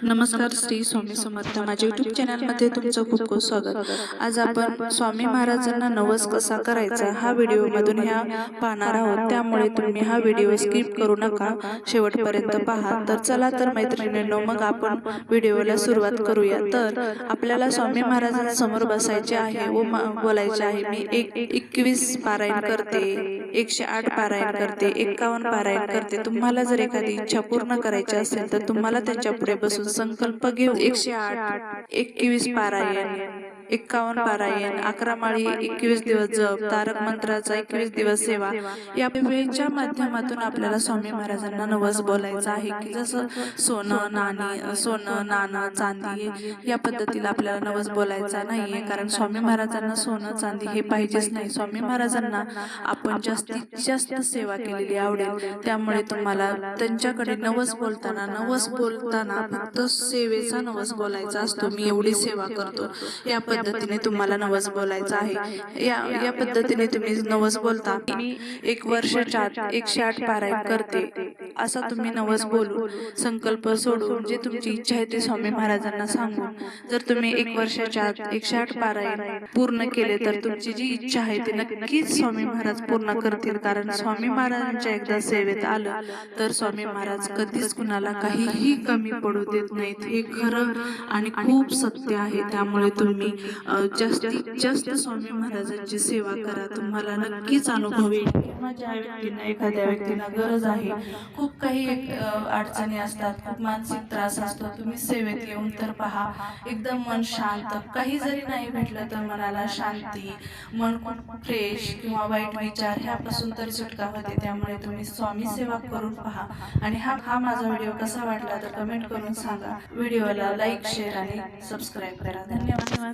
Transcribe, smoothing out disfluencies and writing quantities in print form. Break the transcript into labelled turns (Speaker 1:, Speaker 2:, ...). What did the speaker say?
Speaker 1: नमस्कार श्री स्वामी समर्थ माझ्या यूट्यूब चॅनलमध्ये तुमचं खूप खूप स्वागत। आज आपण स्वामी महाराजांना नवस कसा करायचा हा व्हिडिओमधून पाहणार आहोत, त्यामुळे तुम्ही हा व्हिडिओ स्किप करू नका, शेवटपर्यंत पहा। तर चला तर मैत्रिणींनो, मग आपण व्हिडिओला सुरुवात करूया। तर आपल्याला स्वामी महाराजांसमोर बसायचे आहे व बोलायचे आहे, मी 21 पारायण करते, 108 पारायण करते, 51 पारायण करते। तुम्हाला जर एखादी इच्छा पूर्ण करायची असेल तर तुम्हाला त्यांच्या पुढे बसून संकल्प घेऊन 108, 21 पारायण, 51 पारायण, 11 माळी 21 दिवस जप, तारक मंत्राचा 21 दिवस सेवा, या वेळेच्या माध्यमातून आपल्याला स्वामी महाराजांना नवस बोलायचा आहे की जसं सोनं नाणं चांदी या पद्धतीला आपल्याला नवस बोलायचा नाहीये, कारण स्वामी महाराजांना सोनं चांदी हे पाहिजेच नाही। स्वामी महाराजांना आपण जास्तीत जास्त सेवा केलेली आवडेल, त्यामुळे तुम्हाला त्यांच्याकडे नवस बोलताना फक्त सेवेचा नवस बोलायचा असतो। मी एवढी सेवा करतो या पद्धतीने तुम्हाला नवस बोलायचा आहे। या पद्धतीने तुम्ही नवस बोलता, मी 1 वर्षाच्या 108 पारायण करते असा तुम्ही नवस बोलून संकल्प सोडून जे तुमची इच्छा आहे ते स्वामी महाराजांना सांगून जर तुम्ही 1 वर्षाच्या 108 पारायण पूर्ण केले तर तुमची जी इच्छा आहे ती नक्कीच स्वामी महाराज पूर्ण करतील, कारण स्वामी महाराजांच्या एकदा सेवेत आलं तर स्वामी महाराज कधीच कुणाला काहीही कमी पडू देत नाहीत, हे खरं आणि खूप सत्य आहे। त्यामुळे तुम्ही जास्तीत जास्त स्वामी महाराजांची सेवा करा, तुम्हाला नक्कीच अनुभव येईल। किंवा ज्या व्यक्तींना एखाद्या व्यक्तीला गरज आहे, खूप काही अडचणी असतात, खूप मानसिक त्रास असतो, तुम्ही सेवेत येऊन तर पहा, एकदम मन शांत, काही जरी नाही भेटलं तर मनाला शांती, मन खूप फ्रेश किंवा वाईट विचार ह्यापासून तर सुटका होते। त्यामुळे तुम्ही स्वामी सेवा करून पहा। आणि हा माझा व्हिडिओ कसा वाटला तर कमेंट करून सांगा। व्हिडिओला लाईक, शेअर आणि सबस्क्राईब करा। धन्यवाद।